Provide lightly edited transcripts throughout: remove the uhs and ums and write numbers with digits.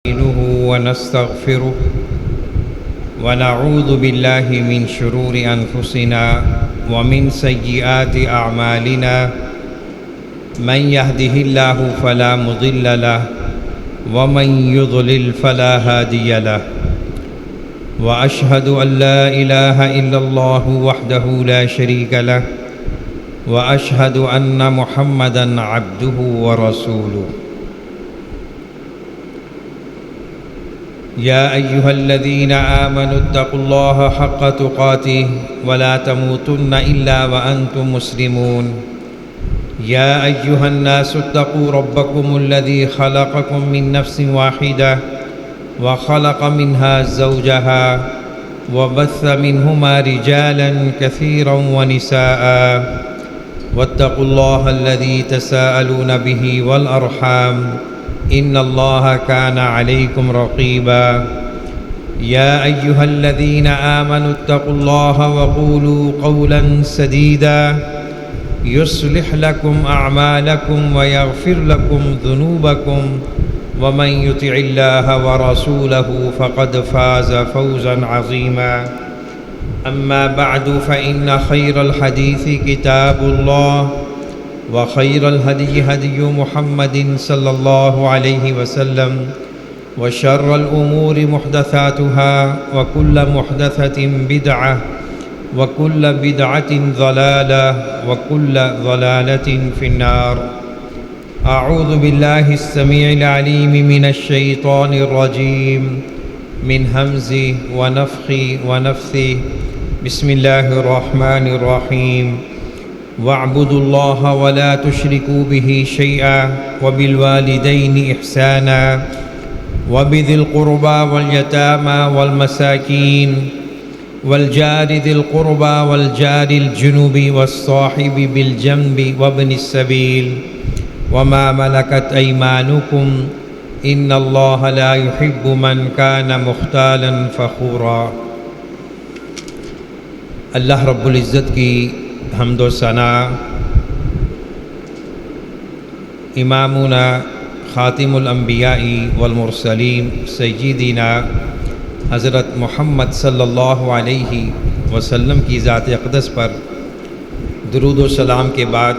نستعينه ونستغفره ونعوذ بالله من شرور أنفسنا ومن سيئات أعمالنا من يهده الله فلا مضل له ومن يضلل فلا هادي له وأشهد أن لا إله إلا الله وحده لا شريك له وأشهد أن محمدًا عبده ورسوله يا أيها الذين آمنوا اتقوا الله حق تقاته ولا تموتن إلا وأنتم مسلمون يا أيها الناس اتقوا ربكم الذي خلقكم من نفس واحدة وخلق منها زوجها وبث منهما رجالا كثيرا ونساء واتقوا الله الذي تساءلون به والأرحام إن الله كان عليكم رقيبا يا أيها الذين آمنوا اتقوا الله وقولوا قولا سديدا يصلح لكم أعمالكم ويغفر لكم ذنوبكم ومن يطع الله ورسوله فقد فاز فوزا عظيما أما بعد فإن خير الحديث كتاب الله وخير الهدي هدي محمد صلى الله عليه وسلم وشر الأمور محدثاتها وكل محدثة بدعة وكل بدعة ضلالة وكل ضلالة في النار أعوذ بالله السميع العليم من الشيطان الرجيم من همزه ونفخه ونفثه بسم الله الرحمن الرحيم واعبدوا الله ولا تشركوا به شيئا وبالوالدين إحسانا وبذي القربى واليتامى والمساكين والجار ذي القربى والجار الجنب والصاحب بالجنب وابن السبيل وما ملكت أيمانكم إن الله لا يحب من كان مختالا فخورا۔ اللہ رب العزت کی حمد و ثناء امامنا خاتم الانبیاء والمرسلین سیدنا حضرت محمد صلی اللہ علیہ وسلم کی ذات اقدس پر درود و سلام کے بعد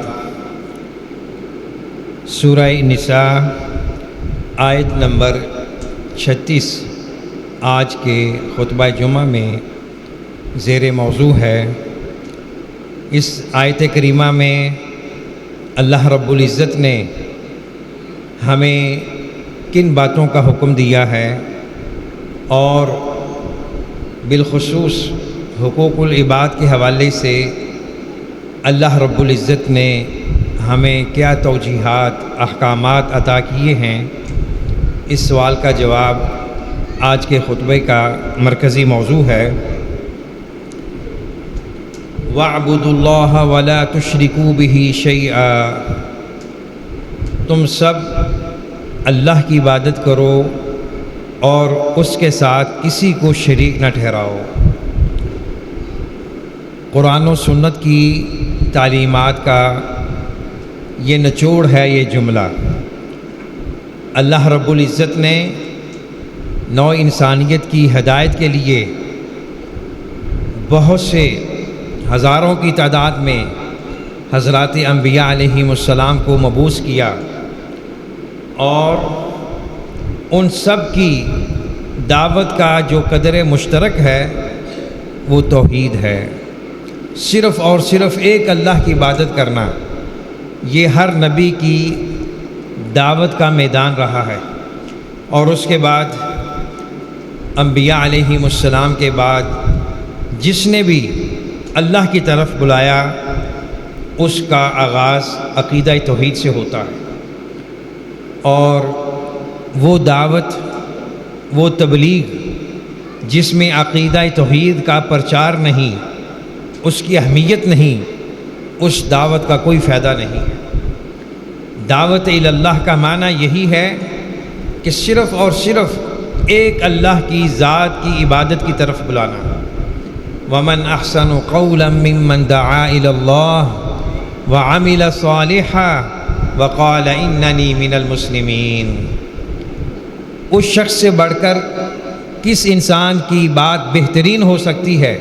سورہ نساء آیت نمبر 36 آج کے خطبہ جمعہ میں زیر موضوع ہے۔ اس آیت کریمہ میں اللہ رب العزت نے ہمیں کن باتوں کا حکم دیا ہے اور بالخصوص حقوق العباد کے حوالے سے اللہ رب العزت نے ہمیں کیا توجیحات احکامات عطا کیے ہیں، اس سوال کا جواب آج کے خطبے کا مرکزی موضوع ہے۔ وَاعْبُدُوا اللَّهَ وَلَا تُشْرِكُوا بِهِ شَيْئًا، تم سب اللہ کی عبادت کرو اور اس کے ساتھ کسی کو شریک نہ ٹھہراؤ۔ قرآن و سنت کی تعلیمات کا یہ نچوڑ ہے یہ جملہ۔ اللہ رب العزت نے نوع انسانیت کی ہدایت کے لیے بہت سے ہزاروں کی تعداد میں حضرات انبیاء علیہم السلام کو مبعوث کیا اور ان سب کی دعوت کا جو قدر مشترک ہے وہ توحید ہے۔ صرف اور صرف ایک اللہ کی عبادت کرنا یہ ہر نبی کی دعوت کا میدان رہا ہے، اور اس کے بعد انبیاء علیہم السلام کے بعد جس نے بھی اللہ کی طرف بلایا اس کا آغاز عقیدہ توحید سے ہوتا ہے، اور وہ دعوت وہ تبلیغ جس میں عقیدہ توحید کا پرچار نہیں، اس کی اہمیت نہیں، اس دعوت کا کوئی فائدہ نہیں ہے۔ دعوت اللہ کا معنی یہی ہے کہ صرف اور صرف ایک اللہ کی ذات کی عبادت کی طرف بلانا۔ وَمَنْ أَحْسَنُ قَوْلًا مِّمَّنْ دَعَا إِلَى اللَّهِ وَعَمِلَ صَالِحًا وَقَالَ إِنَّنِي مِنَ الْمُسْلِمِينَ۔ اس شخص سے بڑھ کر کس انسان کی بات بہترین ہو سکتی ہے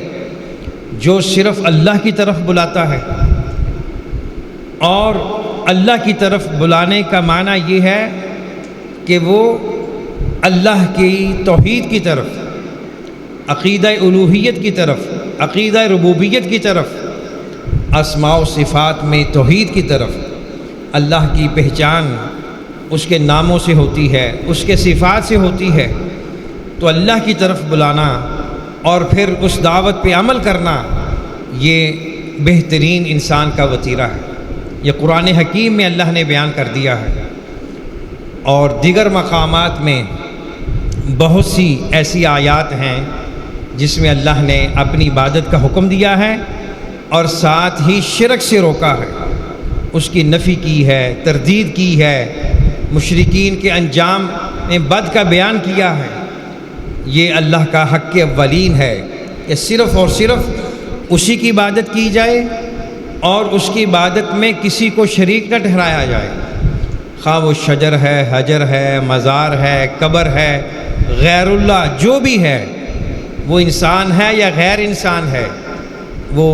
جو صرف اللہ کی طرف بلاتا ہے؟ اور اللہ کی طرف بلانے کا معنی یہ ہے کہ وہ اللہ کی توحید کی طرف، عقیدہ الوہیت کی طرف، عقیدہ ربوبیت کی طرف، اسماء و صفات میں توحید کی طرف۔ اللہ کی پہچان اس کے ناموں سے ہوتی ہے، اس کے صفات سے ہوتی ہے، تو اللہ کی طرف بلانا اور پھر اس دعوت پہ عمل کرنا، یہ بہترین انسان کا وتیرہ ہے۔ یہ قرآن حکیم میں اللہ نے بیان کر دیا ہے، اور دیگر مقامات میں بہت سی ایسی آیات ہیں جس میں اللہ نے اپنی عبادت کا حکم دیا ہے اور ساتھ ہی شرک سے روکا ہے، اس کی نفی کی ہے، تردید کی ہے، مشرکین کے انجام میں بد کا بیان کیا ہے۔ یہ اللہ کا حق اولین ہے کہ صرف اور صرف اسی کی عبادت کی جائے اور اس کی عبادت میں کسی کو شریک نہ ٹھہرایا جائے، خواہ وہ شجر ہے، حجر ہے، مزار ہے، قبر ہے، غیر اللہ جو بھی ہے، وہ انسان ہے یا غیر انسان ہے، وہ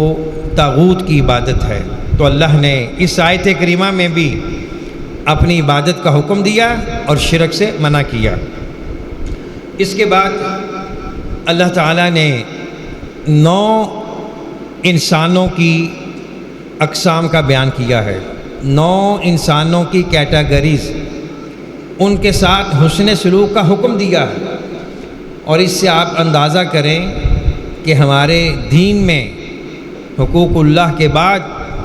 طاغوت کی عبادت ہے۔ تو اللہ نے اس آیت کریمہ میں بھی اپنی عبادت کا حکم دیا اور شرک سے منع کیا۔ اس کے بعد اللہ تعالیٰ نے 9 انسانوں کی اقسام کا بیان کیا ہے، 9 انسانوں کی کیٹیگریز، ان کے ساتھ حسن سلوک کا حکم دیا ہے۔ اور اس سے آپ اندازہ کریں کہ ہمارے دین میں حقوق اللہ کے بعد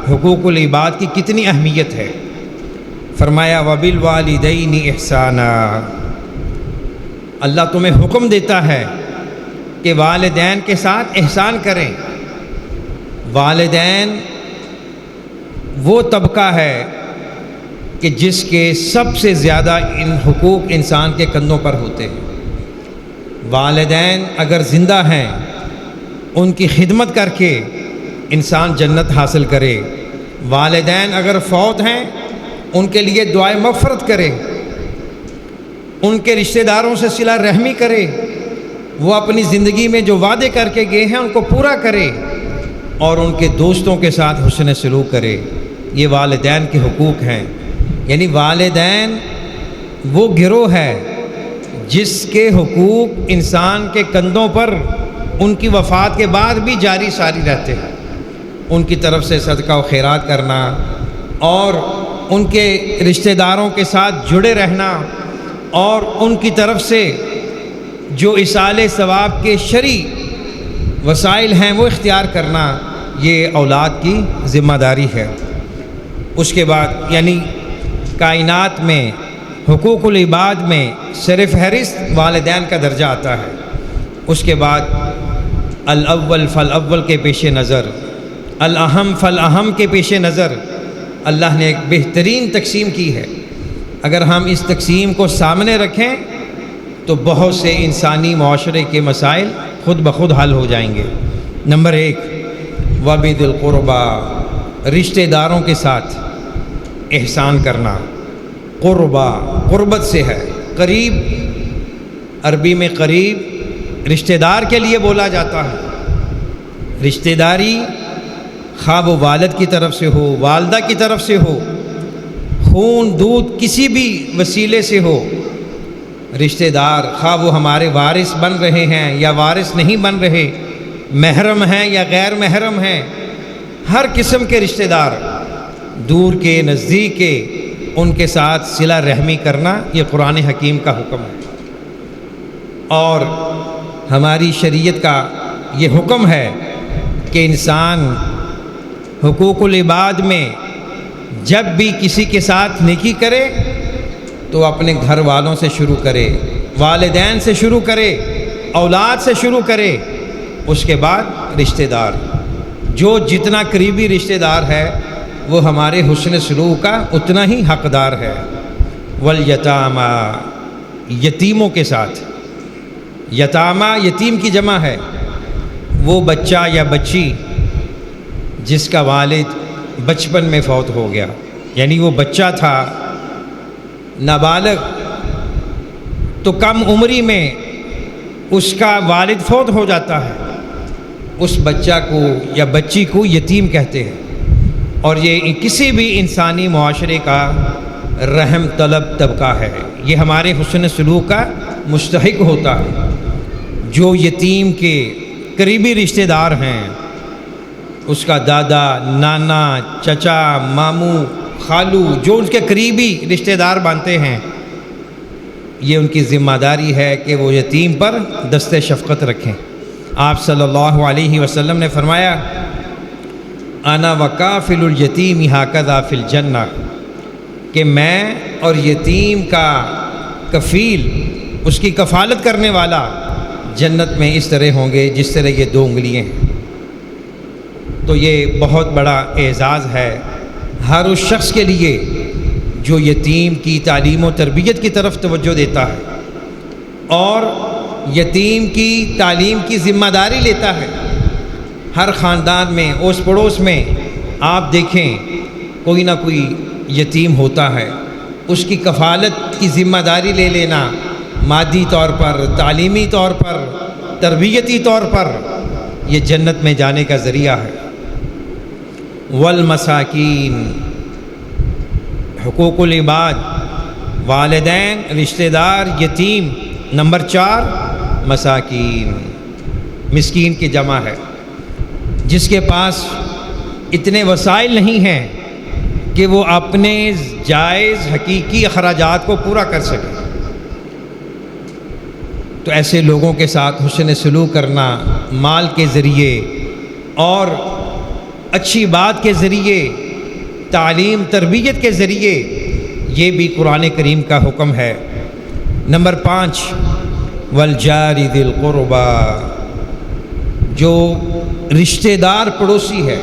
حقوق العباد کی کتنی اہمیت ہے۔ فرمایا وَبِالْوَالِدَيْنِ إِحْسَانًا، اللہ تمہیں حکم دیتا ہے کہ والدین کے ساتھ احسان کریں۔ والدین وہ طبقہ ہے کہ جس کے سب سے زیادہ ان حقوق انسان کے کندھوں پر ہوتے ہیں۔ والدین اگر زندہ ہیں، ان کی خدمت کر کے انسان جنت حاصل کرے، والدین اگر فوت ہیں ان کے لیے دعائے مغفرت کرے، ان کے رشتہ داروں سے صلہ رحمی کرے، وہ اپنی زندگی میں جو وعدے کر کے گئے ہیں ان کو پورا کرے، اور ان کے دوستوں کے ساتھ حسن سلوک کرے۔ یہ والدین کے حقوق ہیں۔ یعنی والدین وہ گروہ ہے جس کے حقوق انسان کے کندھوں پر ان کی وفات کے بعد بھی جاری ساری رہتے ہیں۔ ان کی طرف سے صدقہ و خیرات کرنا اور ان کے رشتہ داروں کے ساتھ جڑے رہنا اور ان کی طرف سے جو ایصال ثواب کے شرعی وسائل ہیں وہ اختیار کرنا، یہ اولاد کی ذمہ داری ہے۔ اس کے بعد یعنی کائنات میں حقوق العباد میں سر فہرست والدین کا درجہ آتا ہے۔ اس کے بعد الاول فالاول کے پیش نظر، الاہم فالاہم کے پیش نظر اللہ نے ایک بہترین تقسیم کی ہے۔ اگر ہم اس تقسیم کو سامنے رکھیں تو بہت سے انسانی معاشرے کے مسائل خود بخود حل ہو جائیں گے۔ نمبر 1 وبذی القربیٰ، رشتہ داروں کے ساتھ احسان کرنا۔ قربہ قربت سے ہے، قریب، عربی میں قریب رشتہ دار کے لیے بولا جاتا ہے۔ رشتہ داری خواہ وہ والد کی طرف سے ہو، والدہ کی طرف سے ہو، خون دودھ کسی بھی وسیلے سے ہو، رشتہ دار خواہ وہ ہمارے وارث بن رہے ہیں یا وارث نہیں بن رہے، محرم ہیں یا غیر محرم ہیں، ہر قسم کے رشتہ دار، دور کے نزدیک کے، ان کے ساتھ صلہ رحمی کرنا یہ قرآن حکیم کا حکم ہے۔ اور ہماری شریعت کا یہ حکم ہے کہ انسان حقوق العباد میں جب بھی کسی کے ساتھ نیکی کرے تو اپنے گھر والوں سے شروع کرے، والدین سے شروع کرے، اولاد سے شروع کرے، اس کے بعد رشتہ دار۔ جو جتنا قریبی رشتہ دار ہے وہ ہمارے حسن سلوک کا اتنا ہی حقدار ہے۔ والیتامی، یتیموں کے ساتھ۔ یتامہ یتیم کی جمع ہے، وہ بچہ یا بچی جس کا والد بچپن میں فوت ہو گیا، یعنی وہ بچہ تھا، نابالغ، تو کم عمری میں اس کا والد فوت ہو جاتا ہے، اس بچہ کو یا بچی کو یتیم کہتے ہیں، اور یہ کسی بھی انسانی معاشرے کا رحم طلب طبقہ ہے، یہ ہمارے حسن سلوک کا مستحق ہوتا ہے۔ جو یتیم کے قریبی رشتہ دار ہیں، اس کا دادا، نانا، چچا، ماموں، خالو، جو ان کے قریبی رشتہ دار بنتے ہیں، یہ ان کی ذمہ داری ہے کہ وہ یتیم پر دست شفقت رکھیں۔ آپ صلی اللہ علیہ وسلم نے فرمایا، انا وکافل الیتیم ہکذا فی الجنہ، کہ میں اور یتیم کا کفیل، اس کی کفالت کرنے والا جنت میں اس طرح ہوں گے جس طرح یہ 2 انگلیاں ہیں۔ تو یہ بہت بڑا اعزاز ہے ہر اس شخص کے لیے جو یتیم کی تعلیم و تربیت کی طرف توجہ دیتا ہے اور یتیم کی تعلیم کی ذمہ داری لیتا ہے۔ ہر خاندان میں، اوس پڑوس میں آپ دیکھیں کوئی نہ کوئی یتیم ہوتا ہے، اس کی کفالت کی ذمہ داری لے لینا مادی طور پر، تعلیمی طور پر، تربیتی طور پر یہ جنت میں جانے کا ذریعہ ہے۔ والمساکین، حقوق العباد، والدین، رشتہ دار، یتیم۔ نمبر 4 مساکین، مسکین کی جمع ہے، جس کے پاس اتنے وسائل نہیں ہیں کہ وہ اپنے جائز حقیقی اخراجات کو پورا کر سکے، تو ایسے لوگوں کے ساتھ حسن سلوک کرنا مال کے ذریعے اور اچھی بات کے ذریعے، تعلیم تربیت کے ذریعے، یہ بھی قرآن کریم کا حکم ہے۔ نمبر 5 والجار ذی القربى، جو رشتہ دار پڑوسی ہے،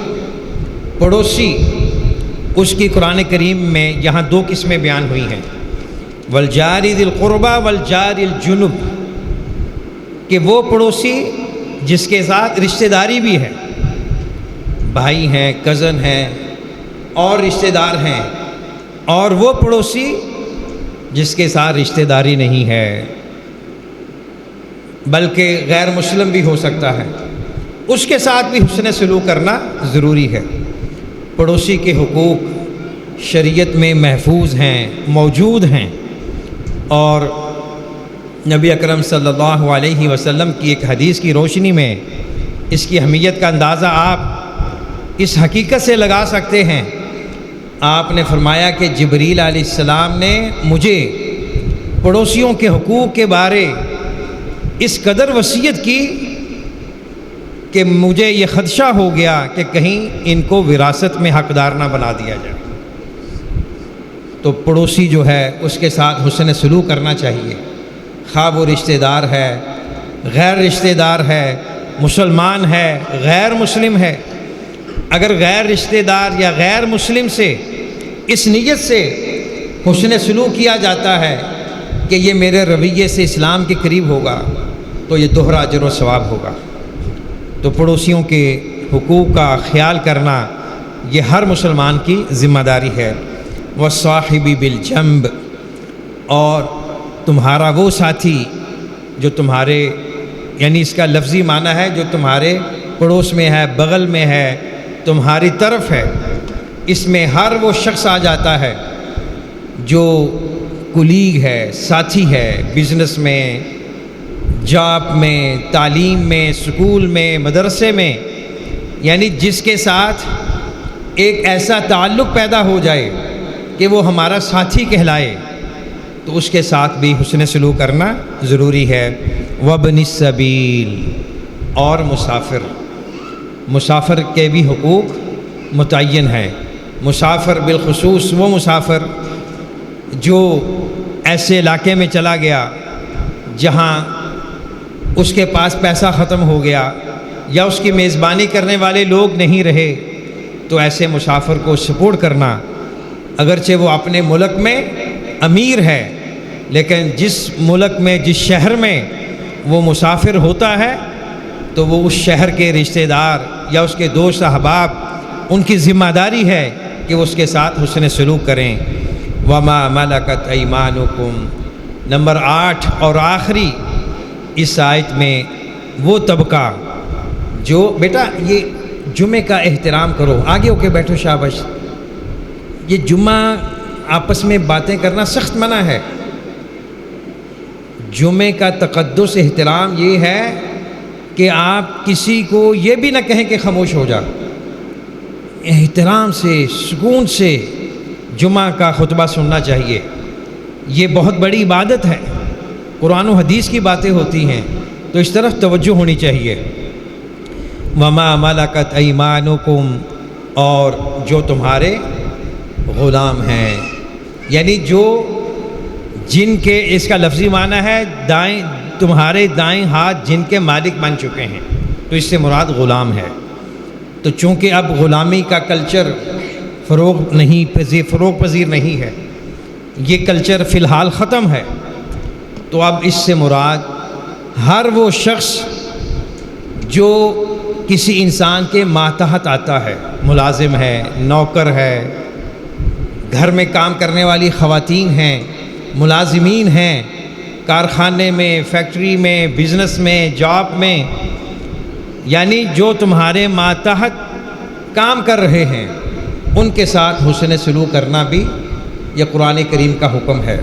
پڑوسی، اس کی قرآن کریم میں یہاں 2 قسمیں بیان ہوئی ہیں، والجار ذی القربى والجار الجنب، کہ وہ پڑوسی جس کے ساتھ رشتہ داری بھی ہے، بھائی ہیں، کزن ہیں اور رشتہ دار ہیں، اور وہ پڑوسی جس کے ساتھ رشتہ داری نہیں ہے بلکہ غیر مسلم بھی ہو سکتا ہے، اس کے ساتھ بھی حسن سلوک کرنا ضروری ہے۔ پڑوسی کے حقوق شریعت میں محفوظ ہیں، موجود ہیں، اور نبی اکرم صلی اللہ علیہ وسلم کی ایک حدیث کی روشنی میں اس کی اہمیت کا اندازہ آپ اس حقیقت سے لگا سکتے ہیں۔ آپ نے فرمایا کہ جبریل علیہ السلام نے مجھے پڑوسیوں کے حقوق کے بارے اس قدر وصیت کی کہ مجھے یہ خدشہ ہو گیا کہ کہیں ان کو وراثت میں حقدار نہ بنا دیا جائے۔ تو پڑوسی جو ہے اس کے ساتھ حسن سلوک کرنا چاہیے، خواہ وہ رشتہ دار ہے، غیر رشتہ دار ہے، مسلمان ہے، غیر مسلم ہے۔ اگر غیر رشتہ دار یا غیر مسلم سے اس نیت سے حسن سلوک کیا جاتا ہے کہ یہ میرے رویے سے اسلام کے قریب ہوگا تو یہ دوہرا اجر و ثواب ہوگا۔ تو پڑوسیوں کے حقوق کا خیال کرنا یہ ہر مسلمان کی ذمہ داری ہے۔ والصاحب بالجنب، اور تمہارا وہ ساتھی جو تمہارے، یعنی اس کا لفظی معنی ہے جو تمہارے پڑوس میں ہے، بغل میں ہے، تمہاری طرف ہے، اس میں ہر وہ شخص آ جاتا ہے جو کلیگ ہے، ساتھی ہے، بزنس میں، جاب میں، تعلیم میں، سکول میں، مدرسے میں، یعنی جس کے ساتھ ایک ایسا تعلق پیدا ہو جائے کہ وہ ہمارا ساتھی کہلائے، تو اس کے ساتھ بھی حسن سلوک کرنا ضروری ہے۔ وابن السبیل، اور مسافر کے بھی حقوق متعین ہیں۔ مسافر بالخصوص وہ مسافر جو ایسے علاقے میں چلا گیا جہاں اس کے پاس پیسہ ختم ہو گیا یا اس کی میزبانی کرنے والے لوگ نہیں رہے، تو ایسے مسافر کو سپورٹ کرنا، اگرچہ وہ اپنے ملک میں امیر ہے لیکن جس ملک میں، جس شہر میں وہ مسافر ہوتا ہے تو وہ اس شہر کے رشتہ دار یا اس کے دوست احباب، ان کی ذمہ داری ہے کہ وہ اس کے ساتھ حسن سلوک کریں۔ وما ملکت ایمانکم، نمبر 8 اور آخری اس آیت میں وہ طبقہ جو بیٹا یہ جمعے کا احترام کرو، آگے ہو کے بیٹھو شاباش، یہ جمعہ آپس میں باتیں کرنا سخت منع ہے۔ جمعے کا تقدس احترام یہ ہے کہ آپ کسی کو یہ بھی نہ کہیں کہ خاموش ہو جا، احترام سے سکون سے جمعہ کا خطبہ سننا چاہیے۔ یہ بہت بڑی عبادت ہے، قرآن و حدیث کی باتیں ہوتی ہیں، تو اس طرف توجہ ہونی چاہیے۔ وما ملکت ایمانکم، اور جو تمہارے غلام ہیں، یعنی جو جن کے، اس کا لفظی معنی ہے دائیں، تمہارے دائیں ہاتھ جن کے مالک بن چکے ہیں، تو اس سے مراد غلام ہے۔ تو چونکہ اب غلامی کا کلچر فروغ پذیر نہیں ہے، یہ کلچر فی الحال ختم ہے، تو اب اس سے مراد ہر وہ شخص جو کسی انسان کے ماتحت آتا ہے، ملازم ہے، نوکر ہے، گھر میں کام کرنے والی خواتین ہیں، ملازمین ہیں، کارخانے میں، فیکٹری میں، بزنس میں، جاب میں، یعنی جو تمہارے ماتحت کام کر رہے ہیں ان کے ساتھ حسن سلوک کرنا بھی یہ قرآن کریم کا حکم ہے۔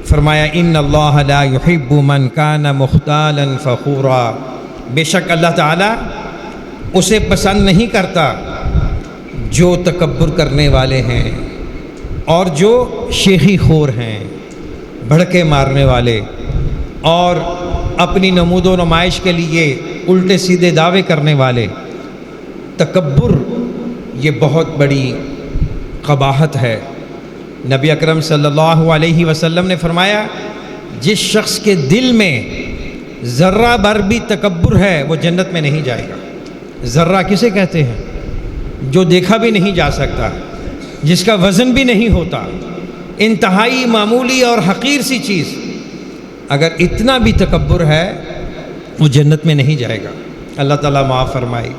فرمایا ان اللہ لا يحب من کان مختالا فخورا، بے شک اللہ تعالیٰ اسے پسند نہیں کرتا جو تکبر کرنے والے ہیں اور جو شیخی خور ہیں، بھڑکے مارنے والے اور اپنی نمود و نمائش کے لیے الٹے سیدھے دعوے کرنے والے۔ تکبر یہ بہت بڑی قباحت ہے۔ نبی اکرم صلی اللہ علیہ وسلم نے فرمایا جس شخص کے دل میں ذرہ بھر بھی تکبر ہے وہ جنت میں نہیں جائے گا۔ ذرہ کسے کہتے ہیں؟ جو دیکھا بھی نہیں جا سکتا، جس کا وزن بھی نہیں ہوتا، انتہائی معمولی اور حقیر سی چیز، اگر اتنا بھی تکبر ہے وہ جنت میں نہیں جائے گا۔ اللہ تعالیٰ معاف فرمائے۔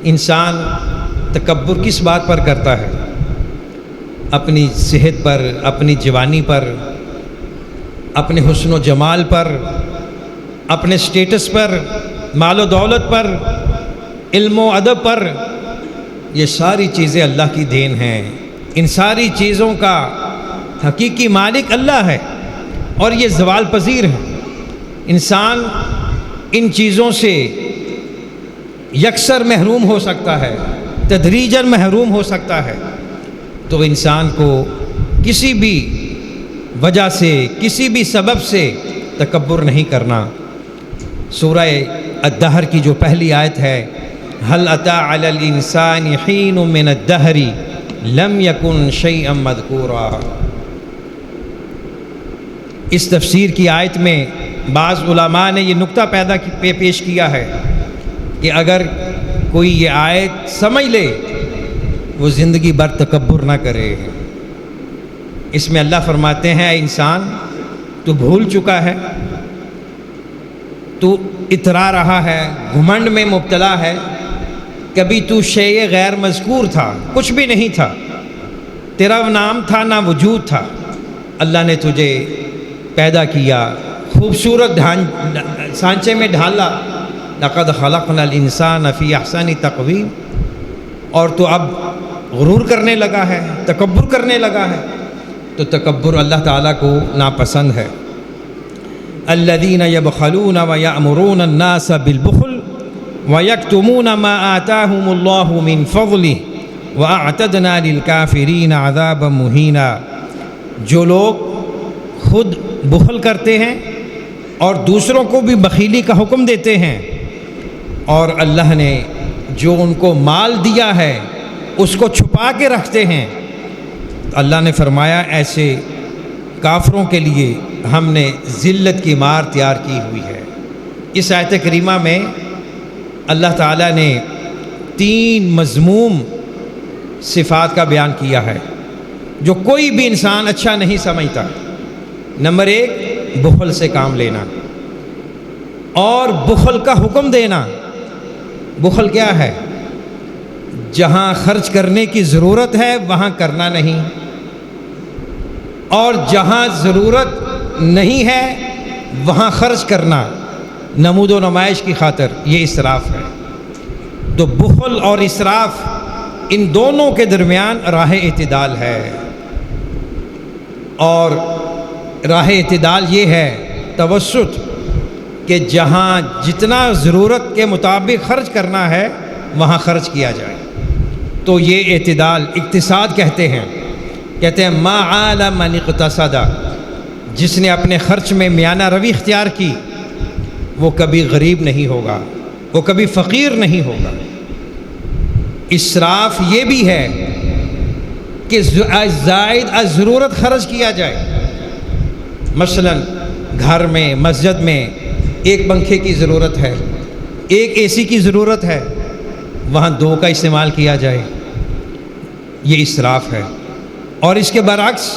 انسان تکبر کس بات پر کرتا ہے؟ اپنی صحت پر، اپنی جوانی پر، اپنے حسن و جمال پر، اپنے سٹیٹس پر، مال و دولت پر، علم و ادب پر۔ یہ ساری چیزیں اللہ کی دین ہیں، ان ساری چیزوں کا حقیقی مالک اللہ ہے اور یہ زوال پذیر ہے۔ انسان ان چیزوں سے یکسر محروم ہو سکتا ہے، تدریجاً محروم ہو سکتا ہے، تو انسان کو کسی بھی وجہ سے، کسی بھی سبب سے تکبر نہیں کرنا۔ سورہ الدہر کی جو پہلی آیت ہے هل اتى على الانسان حين من الدهر لم يكن شيئا مذكورا، اس تفسیر کی آیت میں بعض علماء نے یہ نکتہ پیش کیا ہے کہ اگر کوئی یہ آیت سمجھ لے وہ زندگی بھر تکبر نہ کرے۔ اس میں اللہ فرماتے ہیں اے انسان تو بھول چکا ہے، تو اترا رہا ہے، گھمنڈ میں مبتلا ہے، کبھی تو شیء غیر مذکور تھا، کچھ بھی نہیں تھا، تیرا نام تھا نہ وجود تھا، اللہ نے تجھے پیدا کیا، خوبصورت سانچے میں ڈھالا، لقد خلقنا الانسان فی احسن تقویم، اور تو اب غرور کرنے لگا ہے، تکبر کرنے لگا ہے، تو تکبر اللہ تعالیٰ کو ناپسند ہے۔ الذین یبخلون ویأمرون الناس بالبخل ویکتمون ما آتاہم اللہ من فضلہ واعتدنا للکافرین عذابا مہینا، جو لوگ خود بخل کرتے ہیں اور دوسروں کو بھی بخیلی کا حکم دیتے ہیں، اور اللہ نے جو ان کو مال دیا ہے اس کو چھپا کے رکھتے ہیں، اللہ نے فرمایا ایسے کافروں کے لیے ہم نے ذلت کی مار تیار کی ہوئی ہے۔ اس آیت کریمہ میں اللہ تعالیٰ نے 3 مذموم صفات کا بیان کیا ہے جو کوئی بھی انسان اچھا نہیں سمجھتا۔ نمبر 1 بخل سے کام لینا اور بخل کا حکم دینا۔ بخل کیا ہے؟ جہاں خرچ کرنے کی ضرورت ہے وہاں کرنا نہیں، اور جہاں ضرورت نہیں ہے وہاں خرچ کرنا نمود و نمائش کی خاطر، یہ اسراف ہے۔ تو بخل اور اسراف ان دونوں کے درمیان راہ اعتدال ہے، اور راہ اعتدال یہ ہے توسط، کہ جہاں جتنا ضرورت کے مطابق خرچ کرنا ہے وہاں خرچ کیا جائے۔ تو یہ اعتدال اقتصاد کہتے ہیں ما عال من اقتصد، جس نے اپنے خرچ میں میانہ روی اختیار کی وہ کبھی غریب نہیں ہوگا، وہ کبھی فقیر نہیں ہوگا۔ اسراف یہ بھی ہے کہ زائد از ضرورت خرچ کیا جائے۔ مثلا گھر میں، مسجد میں ایک پنکھے کی ضرورت ہے، ایک اے سی کی ضرورت ہے، وہاں 2 کا استعمال کیا جائے، یہ اسراف ہے۔ اور اس کے برعکس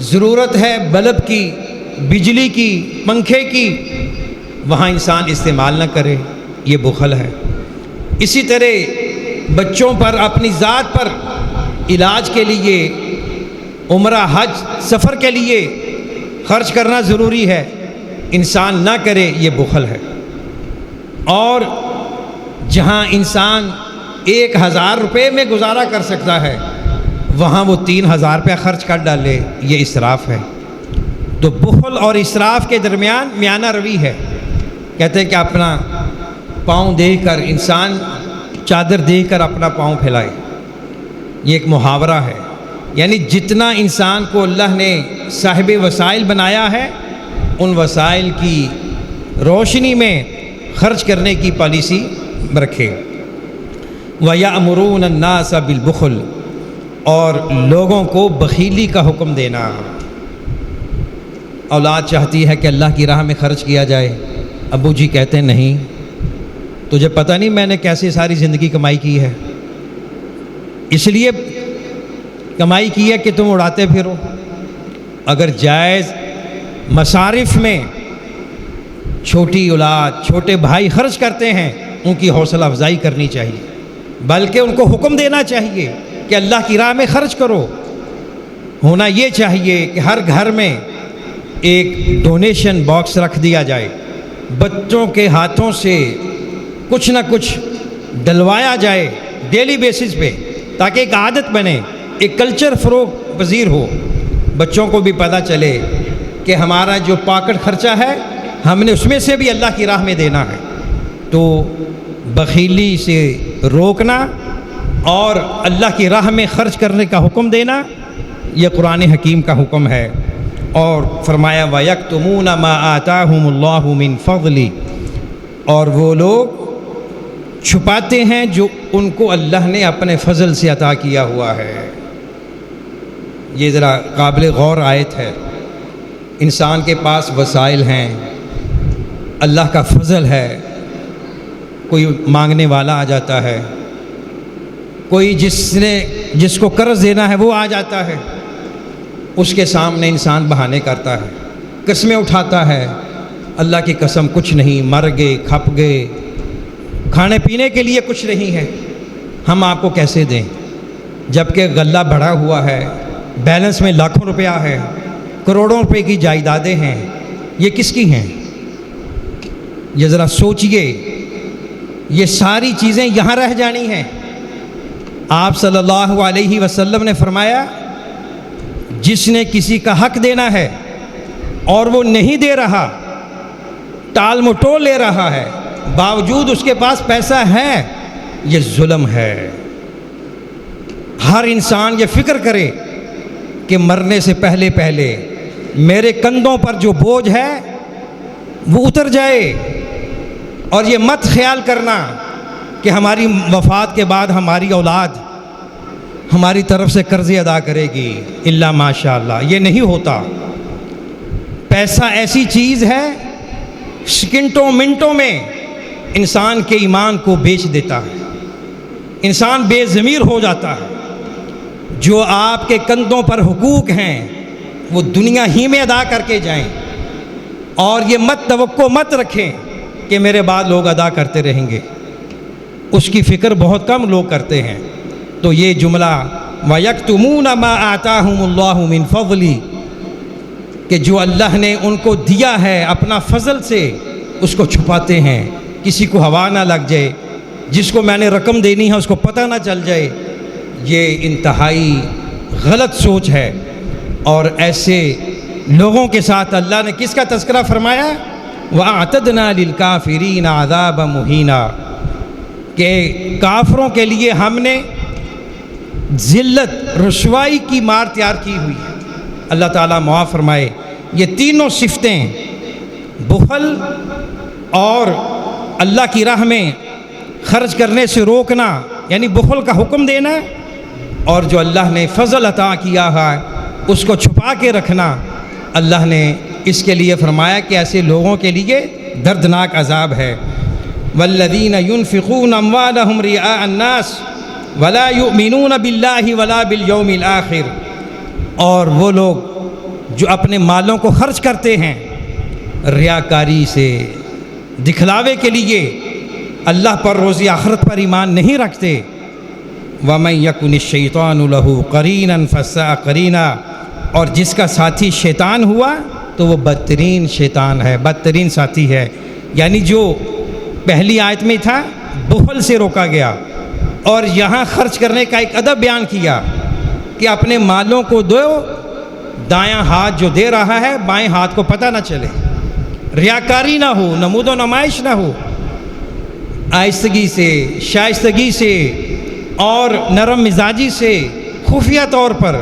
ضرورت ہے بلب کی، بجلی کی، پنکھے کی، وہاں انسان استعمال نہ کرے، یہ بخل ہے۔ اسی طرح بچوں پر، اپنی ذات پر علاج کے لیے، عمرہ حج سفر کے لیے خرچ کرنا ضروری ہے، انسان نہ کرے، یہ بخل ہے۔ اور جہاں انسان 1000 روپے میں گزارا کر سکتا ہے وہاں وہ 3000 روپیہ خرچ کر ڈالے، یہ اسراف ہے۔ تو بخل اور اسراف کے درمیان میانہ روی ہے۔ کہتے ہیں کہ اپنا پاؤں دیکھ کر انسان چادر دیکھ کر اپنا پاؤں پھیلائے، یہ ایک محاورہ ہے، یعنی جتنا انسان کو اللہ نے صاحب وسائل بنایا ہے ان وسائل کی روشنی میں خرچ کرنے کی پالیسی رکھے۔ وَيَأْمُرُونَ النَّاسَ بِالْبُخْلِ، اور لوگوں کو بخیلی کا حکم دینا۔ اولاد چاہتی ہے کہ اللہ کی راہ میں خرچ کیا جائے، ابو جی کہتے ہیں نہیں، تجھے پتہ نہیں میں نے کیسے ساری زندگی کمائی کی ہے، اس لیے کمائی کی ہے کہ تم اڑاتے پھرو۔ اگر جائز مصارف میں چھوٹی اولاد، چھوٹے بھائی خرچ کرتے ہیں ان کی حوصلہ افزائی کرنی چاہیے، بلکہ ان کو حکم دینا چاہیے کہ اللہ کی راہ میں خرچ کرو۔ ہونا یہ چاہیے کہ ہر گھر میں ایک ڈونیشن باکس رکھ دیا جائے، بچوں کے ہاتھوں سے کچھ نہ کچھ ڈلوایا جائے ڈیلی بیسس پہ، تاکہ ایک عادت بنے، ایک کلچر فروغ پذیر ہو، بچوں کو بھی پتہ چلے کہ ہمارا جو پاکٹ خرچہ ہے ہم نے اس میں سے بھی اللہ کی راہ میں دینا ہے۔ تو بخیلی سے روکنا اور اللہ کی راہ میں خرچ کرنے کا حکم دینا یہ قرآن حکیم کا حکم ہے۔ اور فرمایا وَيَكْتُمُونَ مَا آتَاهُمُ اللَّهُ مِنْ فَضْلِ، اور وہ لوگ چھپاتے ہیں جو ان کو اللہ نے اپنے فضل سے عطا کیا ہوا ہے۔ یہ ذرا قابل غور آیت ہے۔ انسان کے پاس وسائل ہیں، اللہ کا فضل ہے، کوئی مانگنے والا آ جاتا ہے، کوئی جس کو قرض دینا ہے وہ آ جاتا ہے، اس کے سامنے انسان بہانے کرتا ہے، قسمیں اٹھاتا ہے، اللہ کی قسم کچھ نہیں، مر گئے، کھپ گئے، کھانے پینے کے لیے کچھ نہیں ہے، ہم آپ کو کیسے دیں؟ جبکہ غلہ بڑھا ہوا ہے، بیلنس میں لاکھوں روپیہ ہے، کروڑوں روپے کی جائیدادیں ہیں، یہ کس کی ہیں؟ یہ ذرا سوچئے، یہ ساری چیزیں یہاں رہ جانی ہیں۔ آپ صلی اللہ علیہ وسلم نے فرمایا جس نے کسی کا حق دینا ہے اور وہ نہیں دے رہا، ٹال مٹول لے رہا ہے، باوجود اس کے پاس پیسہ ہے، یہ ظلم ہے۔ ہر انسان یہ فکر کرے کہ مرنے سے پہلے پہلے میرے کندھوں پر جو بوجھ ہے وہ اتر جائے، اور یہ مت خیال کرنا کہ ہماری وفات کے بعد ہماری اولاد ہماری طرف سے قرضے ادا کرے گی، الا ماشاء اللہ، یہ نہیں ہوتا۔ پیسہ ایسی چیز ہے سیکنڈوں منٹوں میں انسان کے ایمان کو بیچ دیتا ہے، انسان بے ضمیر ہو جاتا ہے۔ جو آپ کے کندھوں پر حقوق ہیں وہ دنیا ہی میں ادا کر کے جائیں، اور یہ توقع مت رکھیں کہ میرے بعد لوگ ادا کرتے رہیں گے، اس کی فکر بہت کم لوگ کرتے ہیں۔ تو یہ جملہ وَيَكْتُمُونَ مَا آتَاهُمُ اللَّهُ مِنْ فَضْلِ، کہ جو اللہ نے ان کو دیا ہے اپنا فضل سے اس کو چھپاتے ہیں، کسی کو ہوا نہ لگ جائے، جس کو میں نے رقم دینی ہے اس کو پتہ نہ چل جائے۔ یہ انتہائی غلط سوچ ہے، اور ایسے لوگوں کے ساتھ اللہ نے کس کا تذکرہ فرمایا؟ وَأَعْتَدْنَا لِلْكَافِرِينَ عَذَابًا مُهِينًا، کہ کافروں کے لیے ہم نے ذلت رسوائی کی مار تیار کی ہوئی ہے۔ اللہ تعالیٰ معاف فرمائے۔ یہ تینوں صفتیں، بخل اور اللہ کی راہ میں خرچ کرنے سے روکنا، یعنی بخل کا حکم دینا، اور جو اللہ نے فضل عطا کیا ہے اس کو چھپا کے رکھنا، اللہ نے اس کے لیے فرمایا کہ ایسے لوگوں کے لیے دردناک عذاب ہے۔ والذین ينفقون اموالهم رئاء الناس ولا يؤمنون باللہ ولا بالیوم الآخر، اور وہ لوگ جو اپنے مالوں کو خرچ کرتے ہیں ریاکاری سے، دکھلاوے کے لیے، اللہ پر روز آخرت پر ایمان نہیں رکھتے۔ وَمَن يَكُنِ الشَّيْطَانُ لَهُ قَرِينًا فَسَاءَ قَرِينًا، اور جس کا ساتھی شیطان ہوا تو وہ بدترین شیطان ہے، بدترین ساتھی ہے۔ یعنی جو پہلی آیت میں تھا بخل سے روکا گیا، اور یہاں خرچ کرنے کا ایک ادب بیان کیا کہ اپنے مالوں کو دو، دایاں ہاتھ جو دے رہا ہے بائیں ہاتھ کو پتہ نہ چلے، ریاکاری نہ ہو، نمود و نمائش نہ ہو، آہستگی سے، شائستگی سے اور نرم مزاجی سے خفیہ طور پر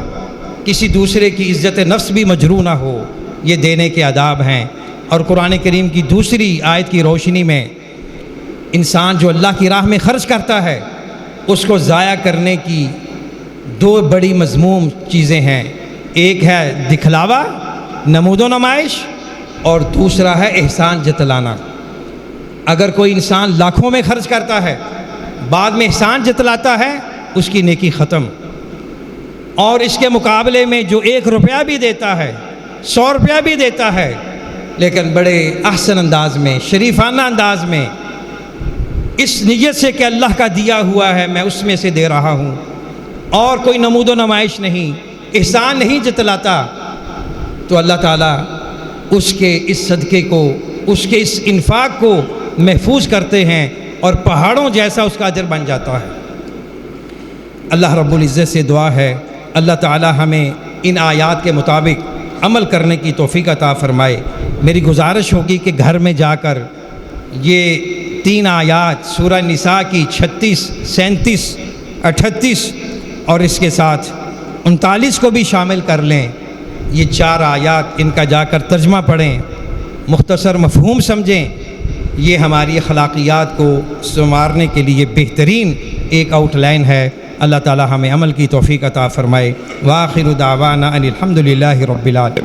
کسی دوسرے کی عزت نفس بھی مجروح نہ ہو، یہ دینے کے آداب ہیں۔ اور قرآن کریم کی دوسری آیت کی روشنی میں انسان جو اللہ کی راہ میں خرچ کرتا ہے اس کو ضائع کرنے کی دو بڑی مذموم چیزیں ہیں، ایک ہے دکھلاوا، نمود و نمائش، اور دوسرا ہے احسان جتلانا۔ اگر کوئی انسان لاکھوں میں خرچ کرتا ہے بعد میں احسان جتلاتا ہے اس کی نیکی ختم، اور اس کے مقابلے میں جو 1 روپیہ بھی دیتا ہے، 100 روپیہ بھی دیتا ہے، لیکن بڑے احسن انداز میں، شریفانہ انداز میں، اس نیت سے کہ اللہ کا دیا ہوا ہے میں اس میں سے دے رہا ہوں، اور کوئی نمود و نمائش نہیں، احسان نہیں جتلاتا، تو اللہ تعالیٰ اس کے اس صدقے کو، اس کے اس انفاق کو محفوظ کرتے ہیں، اور پہاڑوں جیسا اس کا اجر بن جاتا ہے۔ اللہ رب العزت سے دعا ہے اللہ تعالیٰ ہمیں ان آیات کے مطابق عمل کرنے کی توفیق عطا فرمائے۔ میری گزارش ہوگی کہ گھر میں جا کر یہ 3 آیات سورہ نساء کی 36، 37، 38 اور اس کے ساتھ 39 کو بھی شامل کر لیں۔ یہ 4 آیات ان کا جا کر ترجمہ پڑھیں، مختصر مفہوم سمجھیں، یہ ہماری اخلاقیات کو سنوارنے کے لیے بہترین ایک آؤٹ لائن ہے۔ اللہ تعالی ہمیں عمل کی توفیق عطا فرمائے۔ وآخر دعوانا ان الحمد للہ رب العالمین۔